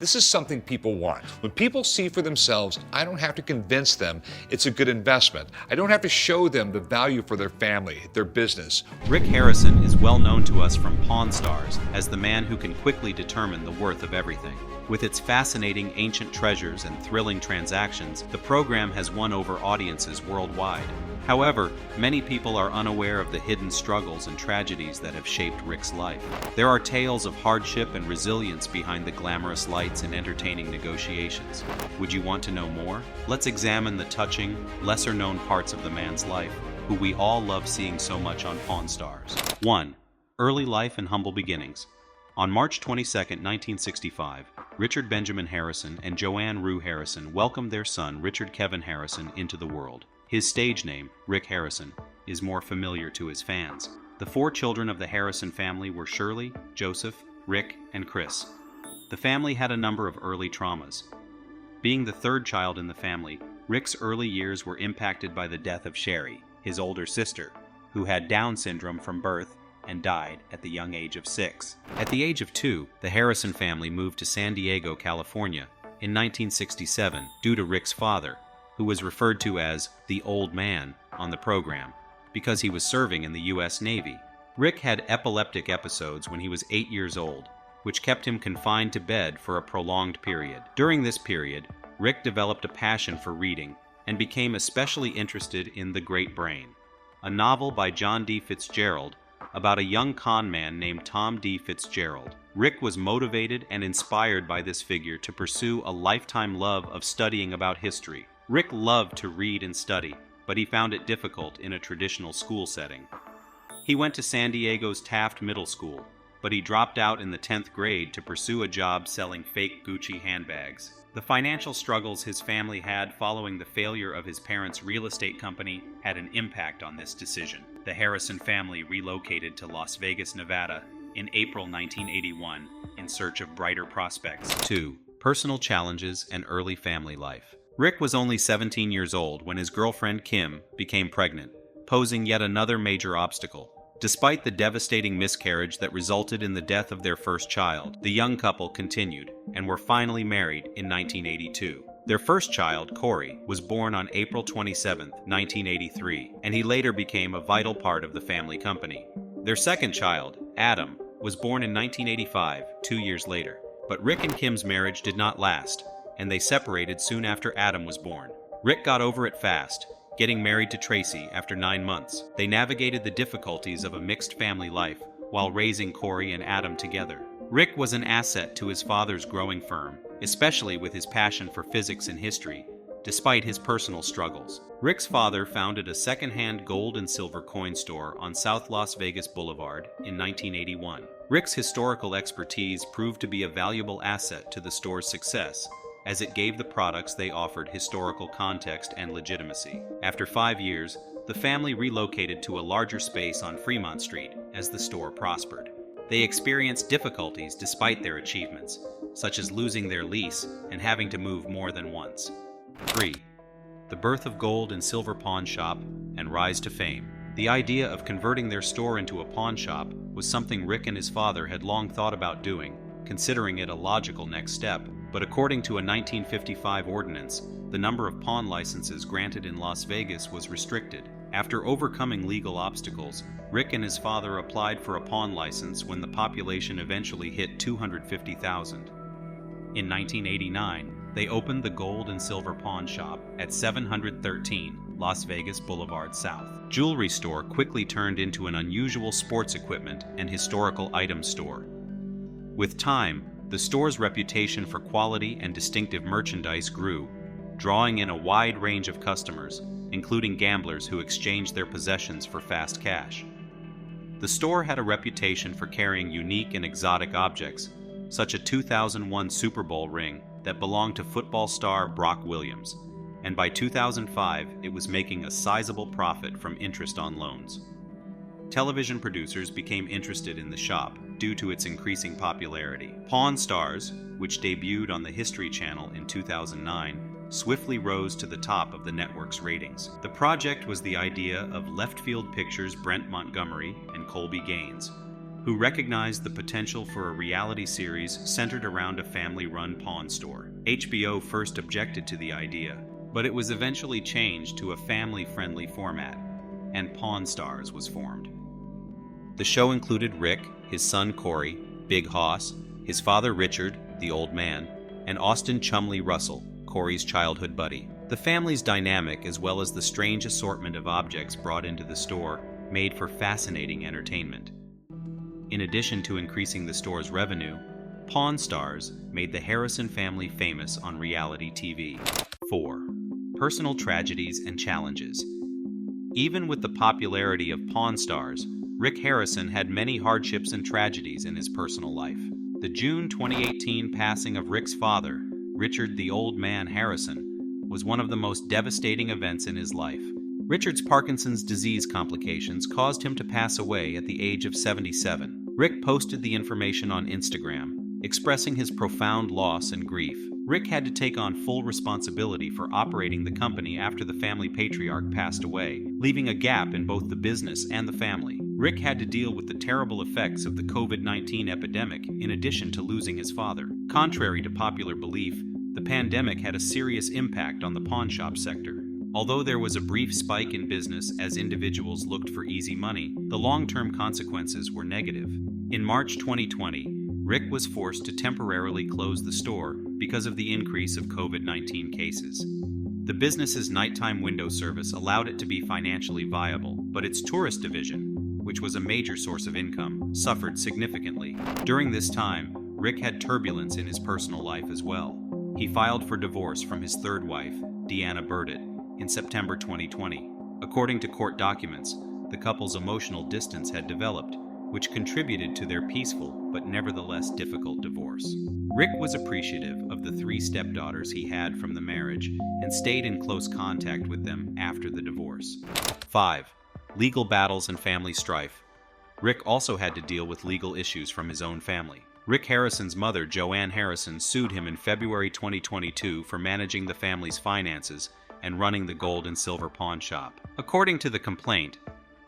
This is something people want. When people see for themselves, I don't have to convince them it's a good investment. I don't have to show them the value for their family, their business. Rick Harrison is well known to us from Pawn Stars as the man who can quickly determine the worth of everything. With its fascinating ancient treasures and thrilling transactions, the program has won over audiences worldwide. However, many people are unaware of the hidden struggles and tragedies that have shaped Rick's life. There are tales of hardship and resilience behind the glamorous lights and entertaining negotiations. Would you want to know more? Let's examine the touching, lesser-known parts of the man's life, who we all love seeing so much on Pawn Stars. 1. Early life and humble beginnings. On March 22, 1965, Richard Benjamin Harrison and Joanne Rue Harrison welcomed their son, Richard Kevin Harrison, into the world. His stage name, Rick Harrison, is more familiar to his fans. The 4 children of the Harrison family were Shirley, Joseph, Rick, and Chris. The family had a number of early traumas. Being the 3rd child in the family, Rick's early years were impacted by the death of Sherry, his older sister, who had Down syndrome from birth and died at the young age of 6. At the age of 2, the Harrison family moved to San Diego, California in 1967 due to Rick's father, who was referred to as the old man on the program because he was serving in the U.S. Navy. Rick had epileptic episodes when he was 8 years old, which kept him confined to bed for a prolonged period. During this period, Rick developed a passion for reading and became especially interested in The Great Brain, a novel by John D. Fitzgerald about a young con man named Tom D. Fitzgerald. Rick was motivated and inspired by this figure to pursue a lifetime love of studying about history. Rick loved to read and study, but he found it difficult in a traditional school setting. He went to San Diego's Taft Middle School, but he dropped out in the 10th grade to pursue a job selling fake Gucci handbags. The financial struggles his family had following the failure of his parents' real estate company had an impact on this decision. The Harrison family relocated to Las Vegas, Nevada in April 1981 in search of brighter prospects. 2. Personal challenges and early family life. Rick was only 17 years old when his girlfriend Kim became pregnant, posing yet another major obstacle. Despite the devastating miscarriage that resulted in the death of their first child, the young couple continued and were finally married in 1982. Their first child, Corey, was born on April 27, 1983, and he later became a vital part of the family company. Their second child, Adam, was born in 1985, 2 years later. But Rick and Kim's marriage did not last, and they separated soon after Adam was born. Rick got over it fast, getting married to Tracy after 9 months. They navigated the difficulties of a mixed family life while raising Corey and Adam together. Rick was an asset to his father's growing firm, especially with his passion for physics and history, despite his personal struggles. Rick's father founded a second-hand gold and silver coin store on South Las Vegas Boulevard in 1981. Rick's historical expertise proved to be a valuable asset to the store's success, as it gave the products they offered historical context and legitimacy. After 5 years, the family relocated to a larger space on Fremont Street as the store prospered. They experienced difficulties despite their achievements, such as losing their lease and having to move more than once. 3. The birth of Gold and Silver Pawn Shop and rise to fame. The idea of converting their store into a pawn shop was something Rick and his father had long thought about doing, considering it a logical next step. But according to a 1955 ordinance, the number of pawn licenses granted in Las Vegas was restricted. After overcoming legal obstacles, Rick and his father applied for a pawn license when the population eventually hit 250,000. In 1989, they opened the Gold and Silver Pawn Shop at 713 Las Vegas Boulevard South. Jewelry store quickly turned into an unusual sports equipment and historical item store. With time, the store's reputation for quality and distinctive merchandise grew, drawing in a wide range of customers, including gamblers who exchanged their possessions for fast cash. The store had a reputation for carrying unique and exotic objects, such a 2001 Super Bowl ring that belonged to football star Brock Williams, and by 2005 it was making a sizable profit from interest on loans. Television producers became interested in the shop due to its increasing popularity. Pawn Stars, which debuted on the History Channel in 2009, swiftly rose to the top of the network's ratings. The project was the idea of Left Field Pictures' Brent Montgomery and Colby Gaines, who recognized the potential for a reality series centered around a family-run pawn store. HBO first objected to the idea, but it was eventually changed to a family-friendly format, and Pawn Stars was formed. The show included Rick, his son Corey, Big Hoss, his father Richard, the old man, and Austin Chumley Russell, Corey's childhood buddy. The family's dynamic, as well as the strange assortment of objects brought into the store, made for fascinating entertainment. In addition to increasing the store's revenue, Pawn Stars made the Harrison family famous on reality TV. 4. Personal tragedies and challenges. Even with the popularity of Pawn Stars, Rick Harrison had many hardships and tragedies in his personal life. The June 2018 passing of Rick's father, Richard the Old Man Harrison, was one of the most devastating events in his life. Richard's Parkinson's disease complications caused him to pass away at the age of 77. Rick posted the information on Instagram, expressing his profound loss and grief. Rick had to take on full responsibility for operating the company after the family patriarch passed away, leaving a gap in both the business and the family. Rick had to deal with the terrible effects of the COVID-19 epidemic in addition to losing his father. Contrary to popular belief, the pandemic had a serious impact on the pawnshop sector. Although there was a brief spike in business as individuals looked for easy money, the long-term consequences were negative. In March 2020, Rick was forced to temporarily close the store because of the increase of COVID-19 cases. The business's nighttime window service allowed it to be financially viable, but its tourist division, which was a major source of income, suffered significantly. During this time, Rick had turbulence in his personal life as well. He filed for divorce from his third wife, Deanna Burdett, in September 2020. According to court documents, the couple's emotional distance had developed, which contributed to their peaceful but nevertheless difficult divorce. Rick was appreciative of the 3 stepdaughters he had from the marriage and stayed in close contact with them after the divorce. 5. Legal battles and family strife. Rick also had to deal with legal issues from his own family. Rick Harrison's mother, Joanne Harrison, sued him in February 2022 for managing the family's finances and running the gold and silver pawn shop. According to the complaint,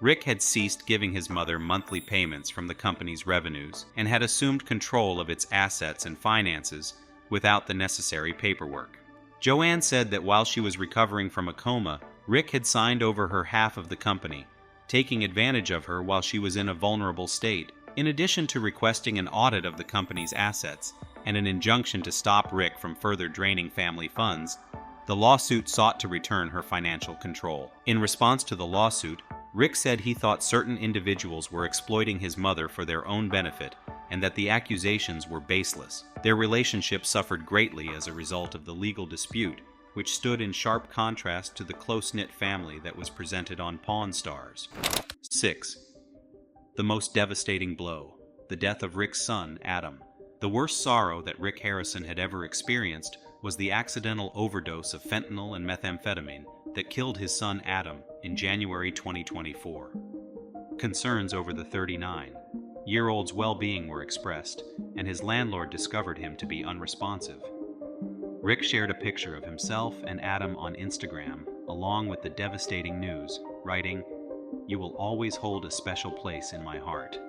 Rick had ceased giving his mother monthly payments from the company's revenues and had assumed control of its assets and finances without the necessary paperwork. Joanne said that while she was recovering from a coma, Rick had signed over her half of the company, taking advantage of her while she was in a vulnerable state. In addition to requesting an audit of the company's assets and an injunction to stop Rick from further draining family funds, the lawsuit sought to return her financial control. In response to the lawsuit, Rick said he thought certain individuals were exploiting his mother for their own benefit and that the accusations were baseless. Their relationship suffered greatly as a result of the legal dispute, which stood in sharp contrast to the close-knit family that was presented on Pawn Stars. 6. The most devastating blow: the death of Rick's son, Adam. The worst sorrow that Rick Harrison had ever experienced was the accidental overdose of fentanyl and methamphetamine that killed his son Adam in January 2024. Concerns over the 39-year-old's well-being were expressed, and his landlord discovered him to be unresponsive. Rick shared a picture of himself and Adam on Instagram, along with the devastating news, writing, "You will always hold a special place in my heart.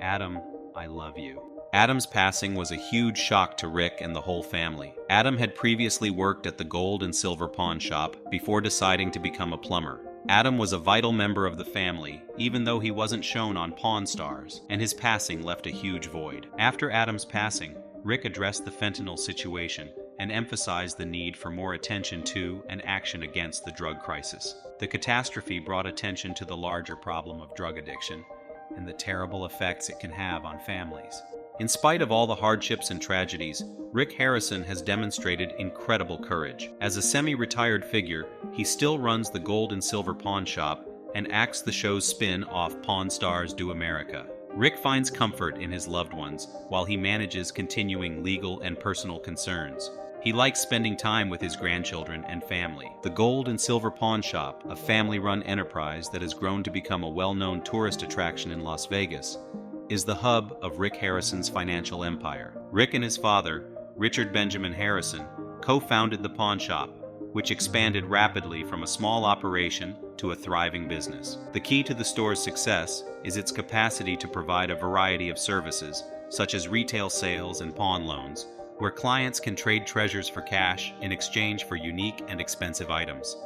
Adam, I love you." Adam's passing was a huge shock to Rick and the whole family. Adam had previously worked at the gold and silver pawn shop before deciding to become a plumber. Adam was a vital member of the family, even though he wasn't shown on Pawn Stars, and his passing left a huge void. After Adam's passing, Rick addressed the fentanyl situation and emphasized the need for more attention to and action against the drug crisis. The catastrophe brought attention to the larger problem of drug addiction and the terrible effects it can have on families. In spite of all the hardships and tragedies, Rick Harrison has demonstrated incredible courage. As a semi-retired figure, he still runs the gold and silver pawn shop and acts the show's spin-off Pawn Stars Do America. Rick finds comfort in his loved ones while he manages continuing legal and personal concerns. He likes spending time with his grandchildren and family. The Gold and Silver Pawn Shop, a family-run enterprise that has grown to become a well-known tourist attraction in Las Vegas, is the hub of Rick Harrison's financial empire. Rick and his father, Richard Benjamin Harrison, co-founded the pawn shop, which expanded rapidly from a small operation to a thriving business. The key to the store's success is its capacity to provide a variety of services, such as retail sales and pawn loans, where clients can trade treasures for cash in exchange for unique and expensive items.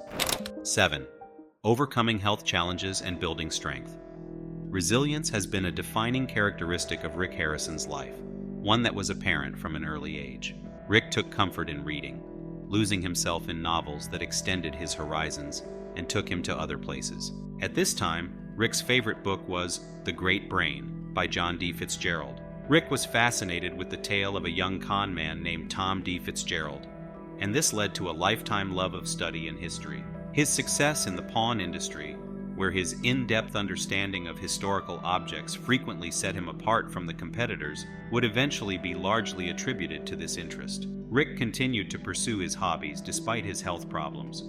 7. Overcoming health challenges and building strength. Resilience has been a defining characteristic of Rick Harrison's life, one that was apparent from an early age. Rick took comfort in reading, losing himself in novels that extended his horizons and took him to other places. At this time, Rick's favorite book was The Great Brain by John D. Fitzgerald. Rick was fascinated with the tale of a young con man named Tom D. Fitzgerald, and this led to a lifetime love of study and history. His success in the pawn industry, where his in-depth understanding of historical objects frequently set him apart from the competitors, would eventually be largely attributed to this interest. Rick continued to pursue his hobbies despite his health problems.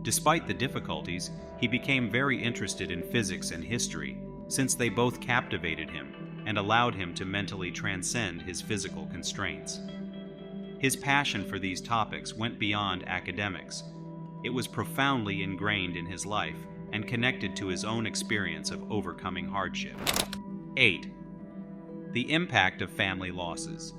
Despite the difficulties, he became very interested in physics and history, since they both captivated him and allowed him to mentally transcend his physical constraints. His passion for these topics went beyond academics. It was profoundly ingrained in his life and connected to his own experience of overcoming hardship. 8. The impact of family losses.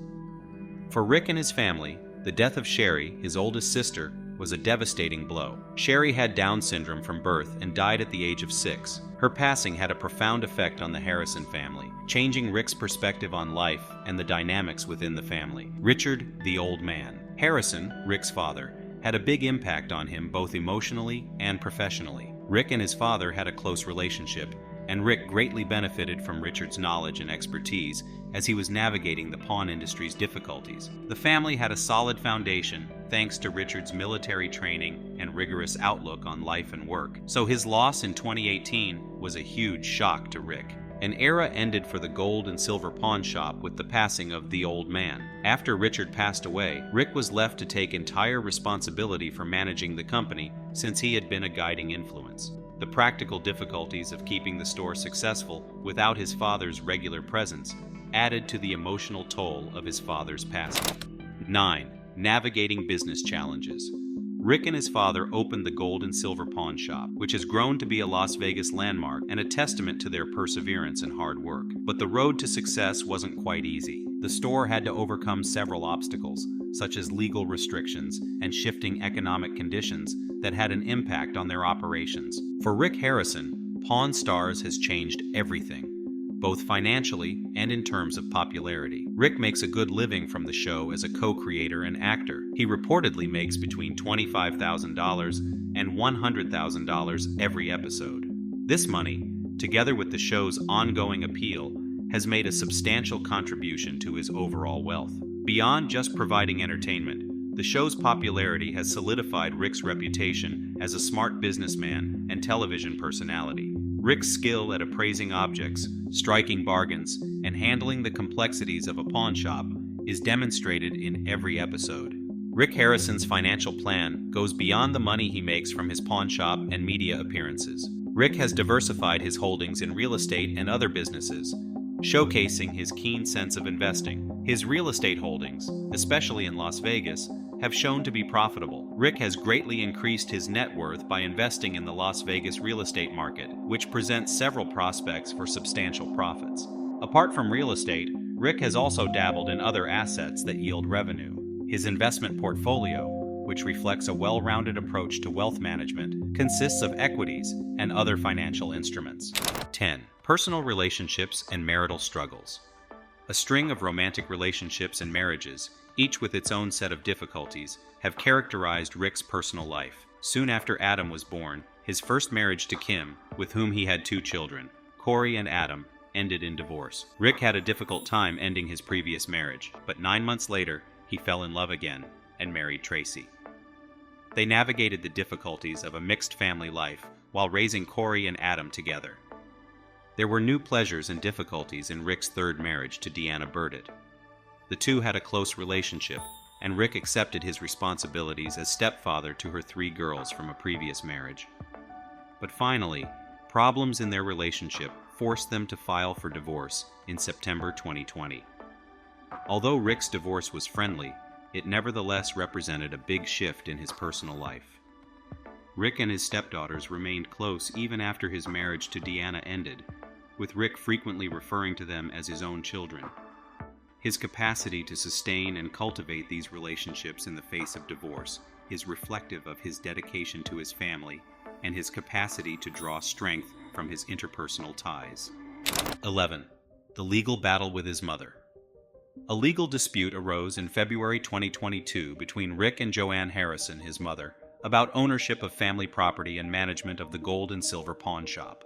For Rick and his family, the death of Sherry, his oldest sister, was a devastating blow. Sherry had Down syndrome from birth and died at the age of 6. Her passing had a profound effect on the Harrison family, changing Rick's perspective on life and the dynamics within the family. Richard, the old man. Harrison, Rick's father, had a big impact on him both emotionally and professionally. Rick and his father had a close relationship, and Rick greatly benefited from Richard's knowledge and expertise as he was navigating the pawn industry's difficulties. The family had a solid foundation thanks to Richard's military training and rigorous outlook on life and work, so his loss in 2018 was a huge shock to Rick. An era ended for the gold and silver pawn shop with the passing of the old man. After Richard passed away, Rick was left to take entire responsibility for managing the company since he had been a guiding influence. The practical difficulties of keeping the store successful without his father's regular presence added to the emotional toll of his father's passing. 9. Navigating business challenges. Rick and his father opened the gold and silver pawn shop, which has grown to be a Las Vegas landmark and a testament to their perseverance and hard work. But the road to success wasn't quite easy. The store had to overcome several obstacles, such as legal restrictions and shifting economic conditions that had an impact on their operations. For Rick Harrison, Pawn Stars has changed everything, both financially and in terms of popularity. Rick makes a good living from the show as a co-creator and actor. He reportedly makes between $25,000 and $100,000 every episode. This money, together with the show's ongoing appeal, has made a substantial contribution to his overall wealth. Beyond just providing entertainment, the show's popularity has solidified Rick's reputation as a smart businessman and television personality. Rick's skill at appraising objects, striking bargains, and handling the complexities of a pawn shop is demonstrated in every episode. Rick Harrison's financial plan goes beyond the money he makes from his pawn shop and media appearances. Rick has diversified his holdings in real estate and other businesses, showcasing his keen sense of investing. His real estate holdings, especially in Las Vegas, have shown to be profitable. Rick has greatly increased his net worth by investing in the Las Vegas real estate market, which presents several prospects for substantial profits. Apart from real estate, Rick has also dabbled in other assets that yield revenue. His investment portfolio, which reflects a well-rounded approach to wealth management, consists of equities and other financial instruments. 10. Personal relationships and marital struggles. A string of romantic relationships and marriages, each with its own set of difficulties, have characterized Rick's personal life. Soon after Adam was born, his first marriage to Kim, with whom he had 2 children, Corey and Adam, ended in divorce. Rick had a difficult time ending his previous marriage, but 9 months later, he fell in love again and married Tracy. They navigated the difficulties of a mixed family life while raising Corey and Adam together. There were new pleasures and difficulties in Rick's third marriage to Deanna Burdett. The two had a close relationship, and Rick accepted his responsibilities as stepfather to her 3 girls from a previous marriage. But finally, problems in their relationship forced them to file for divorce in September 2020. Although Rick's divorce was friendly, it nevertheless represented a big shift in his personal life. Rick and his stepdaughters remained close even after his marriage to Deanna ended, with Rick frequently referring to them as his own children. His capacity to sustain and cultivate these relationships in the face of divorce is reflective of his dedication to his family and his capacity to draw strength from his interpersonal ties. 11. The legal battle with his mother. A legal dispute arose in February 2022 between Rick and Joanne Harrison, his mother, about ownership of family property and management of the gold and silver pawn shop.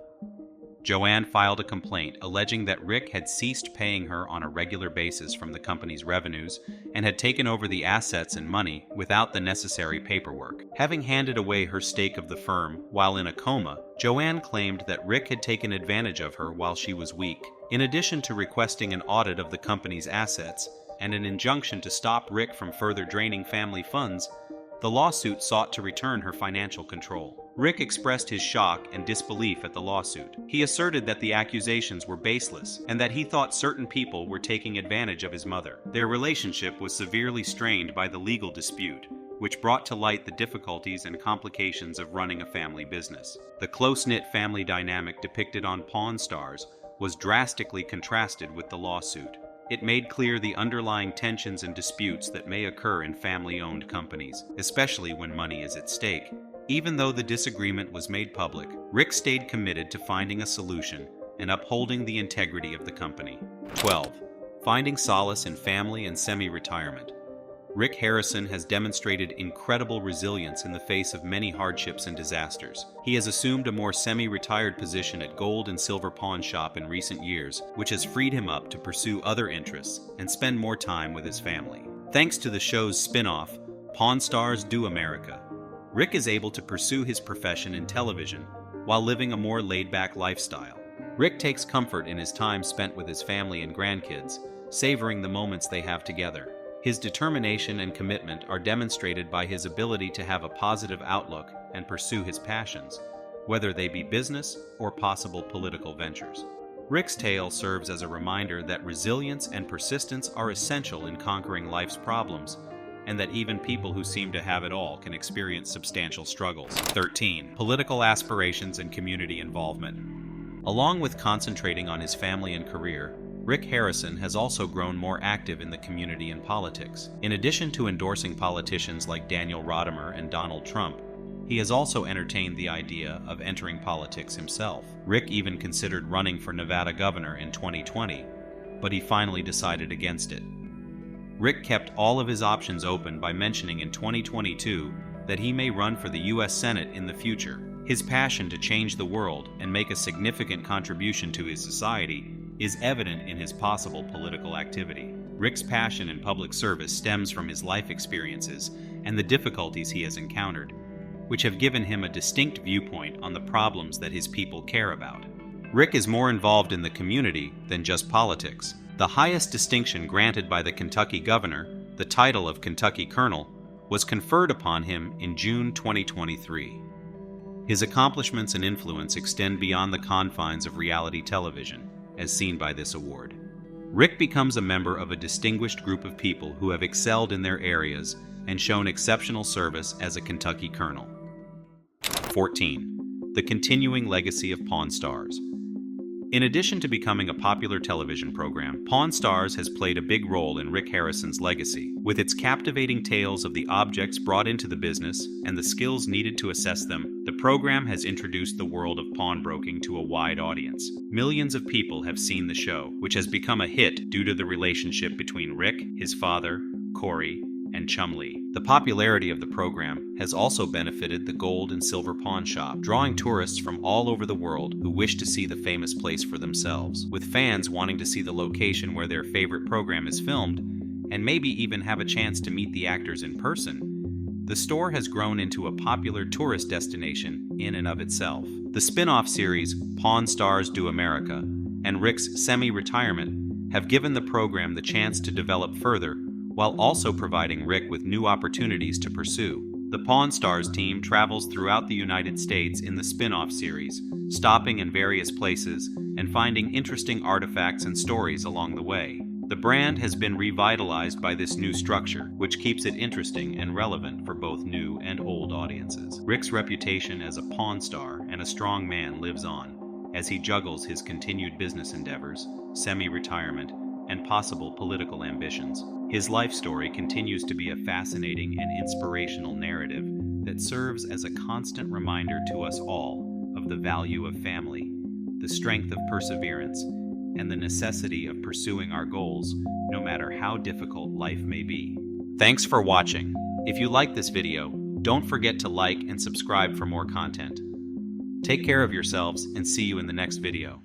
Joanne filed a complaint alleging that Rick had ceased paying her on a regular basis from the company's revenues and had taken over the assets and money without the necessary paperwork. Having handed away her stake of the firm while in a coma, Joanne claimed that Rick had taken advantage of her while she was weak. In addition to requesting an audit of the company's assets and an injunction to stop Rick from further draining family funds, the lawsuit sought to return her financial control. Rick expressed his shock and disbelief at the lawsuit. He asserted that the accusations were baseless and that he thought certain people were taking advantage of his mother. Their relationship was severely strained by the legal dispute, which brought to light the difficulties and complications of running a family business. The close-knit family dynamic depicted on Pawn Stars was drastically contrasted with the lawsuit. It made clear the underlying tensions and disputes that may occur in family-owned companies, especially when money is at stake. Even though the disagreement was made public, Rick stayed committed to finding a solution and upholding the integrity of the company. 12. Finding solace in family and semi-retirement. Rick Harrison has demonstrated incredible resilience in the face of many hardships and disasters. He has assumed a more semi-retired position at Gold and Silver Pawn Shop in recent years, which has freed him up to pursue other interests and spend more time with his family. Thanks to the show's spin-off, Pawn Stars Do America, Rick is able to pursue his profession in television while living a more laid-back lifestyle. Rick takes comfort in his time spent with his family and grandkids, savoring the moments they have together. His determination and commitment are demonstrated by his ability to have a positive outlook and pursue his passions, whether they be business or possible political ventures. Rick's tale serves as a reminder that resilience and persistence are essential in conquering life's problems, and that even people who seem to have it all can experience substantial struggles. 13. Political aspirations and community involvement. Along with concentrating on his family and career, Rick Harrison has also grown more active in the community and politics. In addition to endorsing politicians like Daniel Rodimer and Donald Trump, he has also entertained the idea of entering politics himself. Rick even considered running for Nevada governor in 2020, but he finally decided against it. Rick kept all of his options open by mentioning in 2022 that he may run for the U.S. Senate in the future. His passion to change the world and make a significant contribution to his society is evident in his possible political activity. Rick's passion in public service stems from his life experiences and the difficulties he has encountered, which have given him a distinct viewpoint on the problems that his people care about. Rick is more involved in the community than just politics. The highest distinction granted by the Kentucky governor, the title of Kentucky Colonel, was conferred upon him in June 2023. His accomplishments and influence extend beyond the confines of reality television, as seen by this award. Rick becomes a member of a distinguished group of people who have excelled in their areas and shown exceptional service as a Kentucky Colonel. 14. The continuing legacy of Pawn Stars. In addition to becoming a popular television program, Pawn Stars has played a big role in Rick Harrison's legacy. With its captivating tales of the objects brought into the business and the skills needed to assess them, the program has introduced the world of pawnbroking to a wide audience. Millions of people have seen the show, which has become a hit due to the relationship between Rick, his father, Corey, and Chumlee. The popularity of the program has also benefited the Gold and Silver Pawn Shop, drawing tourists from all over the world who wish to see the famous place for themselves, with fans wanting to see the location where their favorite program is filmed, and maybe even have a chance to meet the actors in person. The store has grown into a popular tourist destination in and of itself. The spin-off series Pawn Stars Do America and Rick's semi-retirement have given the program the chance to develop further, while also providing Rick with new opportunities to pursue. The Pawn Stars team travels throughout the United States in the spin-off series, stopping in various places and finding interesting artifacts and stories along the way. The brand has been revitalized by this new structure, which keeps it interesting and relevant for both new and old audiences. Rick's reputation as a Pawn Star and a strong man lives on, as he juggles his continued business endeavors, semi-retirement, and possible political ambitions. His life story continues to be a fascinating and inspirational narrative that serves as a constant reminder to us all of the value of family, the strength of perseverance, and the necessity of pursuing our goals, no matter how difficult life may be. Thanks for watching. If you like this video, don't forget to like and subscribe for more content. Take care of yourselves and see you in the next video.